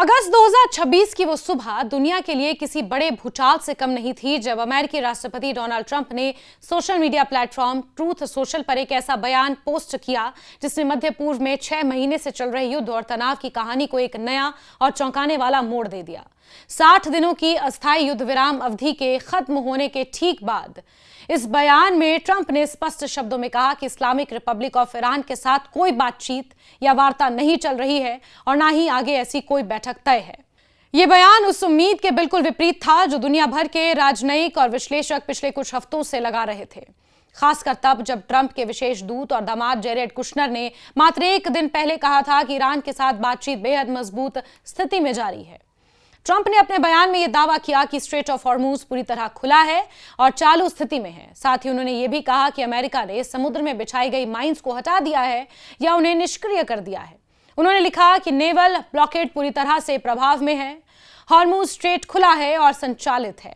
अगस्त 2026 की वो सुबह दुनिया के लिए किसी बड़े भूचाल से कम नहीं थी जब अमेरिकी राष्ट्रपति डोनाल्ड ट्रंप ने social media platform truth social पर एक ऐसा बयान पोस्ट किया जिसने मध्य पूर्व में 6 महीने से चल रहे युद्ध और तनाव की कहानी को एक नया और चौंकाने वाला मोड़ दे दिया। 60 दिनों की अस्थायी युद्ध विराम अवधि के खत्म होने के ठीक बाद इस बयान में ट्रंप ने स्पष्ट शब्दों में कहा कि इस्लामिक रिपब्लिक ऑफ ईरान के साथ कोई बातचीत या वार्ता नहीं चल रही है और ना ही आगे ऐसी कोई बैठक तय है। यह बयान उस उम्मीद के बिल्कुल विपरीत था जो दुनिया भर के राजनयिक और विश्लेषक पिछले कुछ हफ्तों से लगा रहे थे, खासकर तब जब ट्रंप के विशेष दूत और दामाद जेरेड कुशनर ने मात्र एक दिन पहले कहा था कि ईरान के साथ बातचीत बेहद मजबूत स्थिति में जारी है। ट्रंप ने अपने बयान में यह दावा किया कि स्ट्रेट ऑफ हॉर्मूज पूरी तरह खुला है और चालू स्थिति में है। साथ ही उन्होंने यह भी कहा कि अमेरिका ने समुद्र में बिछाई गई माइंस को हटा दिया है या उन्हें निष्क्रिय कर दिया है। उन्होंने लिखा कि नेवल ब्लॉकेड पूरी तरह से प्रभाव में है, हॉर्मूज स्ट्रेट खुला है और संचालित है,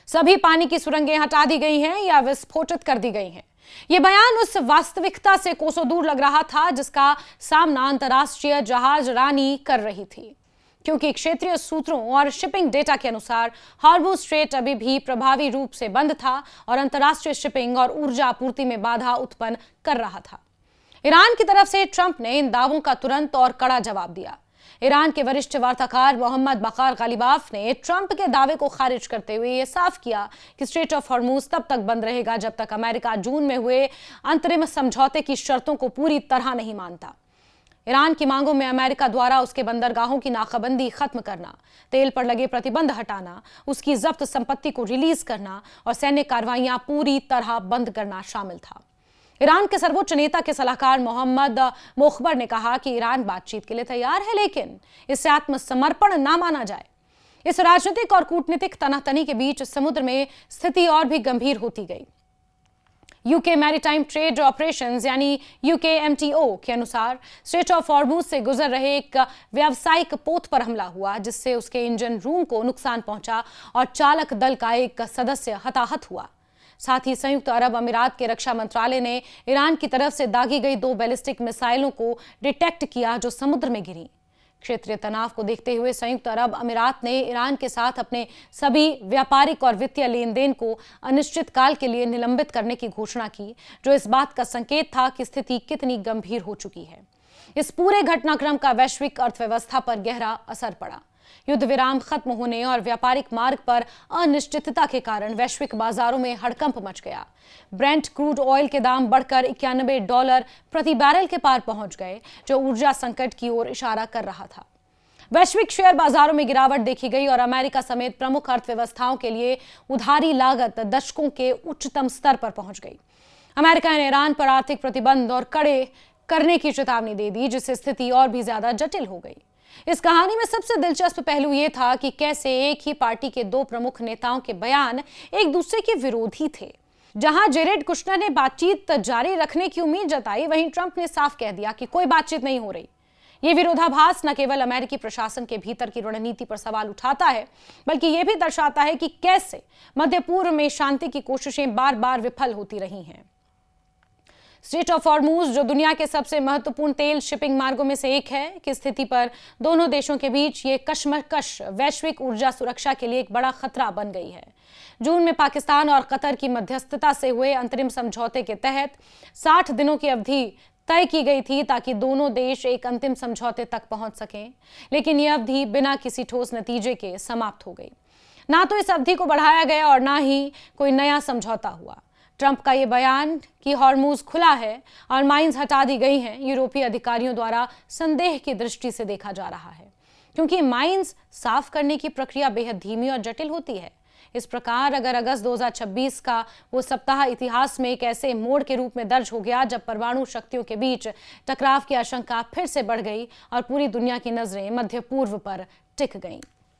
सभी पानी की सुरंगें हटा दी गई हैं या विस्फोटित कर दी गई हैं। यह बयान उस वास्तविकता से कोसों दूर लग रहा था जिसका सामना अंतर्राष्ट्रीय जहाज रानी कर रही थी, क्योंकि क्षेत्रीय सूत्रों और शिपिंग डेटा के अनुसार हॉर्मूज स्ट्रेट अभी भी प्रभावी रूप से बंद था और अंतर्राष्ट्रीय शिपिंग और ऊर्जा आपूर्ति में बाधा उत्पन्न कर रहा था। ईरान की तरफ से ट्रंप ने इन दावों का तुरंत और कड़ा जवाब दिया। ईरान के वरिष्ठ वार्ताकार मोहम्मद बकार गालिबाफ ने ट्रंप के दावे को खारिज करते हुए यह साफ किया कि स्ट्रेट ऑफ हॉर्मूज तब तक बंद रहेगा जब तक अमेरिका जून में हुए अंतरिम समझौते की शर्तों को पूरी तरह नहीं मानता। ईरान की मांगों में अमेरिका द्वारा उसके बंदरगाहों की नाकाबंदी खत्म करना, तेल पर लगे प्रतिबंध हटाना, उसकी जब्त संपत्ति को रिलीज करना और सैन्य कार्रवाइयां पूरी तरह बंद करना शामिल था। ईरान के सर्वोच्च नेता के सलाहकार मोहम्मद मोखबर ने कहा कि ईरान बातचीत के लिए तैयार है, लेकिन इससे आत्मसमर्पण ना माना जाए। इस राजनीतिक और कूटनीतिक तनातनी के बीच समुद्र में स्थिति और भी गंभीर होती गई। यूके मैरीटाइम ट्रेड ऑपरेशंस यानी UKMTO के अनुसार स्ट्रेट ऑफ हॉर्मूज से गुजर रहे एक व्यावसायिक पोत पर हमला हुआ जिससे उसके इंजन रूम को नुकसान पहुंचा और चालक दल का एक सदस्य हताहत हुआ। साथ ही संयुक्त अरब अमीरात के रक्षा मंत्रालय ने ईरान की तरफ से दागी गई 2 बैलिस्टिक मिसाइलों को डिटेक्ट किया जो समुद्र में गिरी। क्षेत्रीय तनाव को देखते हुए संयुक्त अरब अमीरात ने ईरान के साथ अपने सभी व्यापारिक और वित्तीय लेन देन को अनिश्चित काल के लिए निलंबित करने की घोषणा की, जो इस बात का संकेत था कि स्थिति कितनी गंभीर हो चुकी है। इस पूरे घटनाक्रम का वैश्विक अर्थव्यवस्था पर गहरा असर पड़ा। युद्ध विराम खत्म होने और व्यापारिक मार्ग पर अनिश्चितता के कारण वैश्विक बाजारों में हड़कंप मच गया। ब्रेंट क्रूड ऑयल के दाम बढ़कर $91 प्रति बैरल के पार पहुंच गए, जो ऊर्जा संकट की ओर इशारा कर रहा था। वैश्विक शेयर बाजारों में गिरावट देखी गई और अमेरिका समेत प्रमुख अर्थव्यवस्थाओं के लिए उधारी लागत दशकों के उच्चतम स्तर पर पहुंच गई। अमेरिका ने ईरान पर आर्थिक प्रतिबंध और कड़े करने की चेतावनी दे दी, जिससे स्थिति और भी ज्यादा जटिल हो गई। इस कहानी में सबसे दिलचस्प पहलू यह था कि कैसे एक ही पार्टी के 2 प्रमुख नेताओं के बयान एक दूसरे के विरोधी थे। जहां जेरेड कुशनर ने बातचीत जारी रखने की उम्मीद जताई, वहीं ट्रंप ने साफ कह दिया कि कोई बातचीत नहीं हो रही। यह विरोधाभास न केवल अमेरिकी प्रशासन के भीतर की रणनीति पर सवाल उठाता है, बल्कि यह भी दर्शाता है कि कैसे मध्य पूर्व में शांति की कोशिशें बार बार विफल होती रही हैं। स्ट्रेट ऑफ हॉर्मूज, जो दुनिया के सबसे महत्वपूर्ण तेल शिपिंग मार्गों में से एक है, की स्थिति पर दोनों देशों के बीच ये कशमकश वैश्विक ऊर्जा सुरक्षा के लिए एक बड़ा खतरा बन गई है। जून में पाकिस्तान और कतर की मध्यस्थता से हुए अंतरिम समझौते के तहत 60 दिनों की अवधि तय की गई थी ताकि दोनों देश एक अंतिम समझौते तक पहुंच सकें, लेकिन यह अवधि बिना किसी ठोस नतीजे के समाप्त हो गई। ना तो इस अवधि को बढ़ाया गया और ना ही कोई नया समझौता हुआ। ट्रंप का यह बयान कि हॉर्मूज खुला है और माइंस हटा दी गई हैं, यूरोपीय अधिकारियों द्वारा संदेह की दृष्टि से देखा जा रहा है, क्योंकि माइंस साफ करने की प्रक्रिया बेहद धीमी और जटिल होती है। इस प्रकार अगर अगस्त 2026 का वो सप्ताह इतिहास में एक ऐसे मोड़ के रूप में दर्ज हो गया जब परमाणु शक्तियों के बीच टकराव की आशंका फिर से बढ़ गई और पूरी दुनिया की नजरें मध्य पूर्व पर टिक गईं।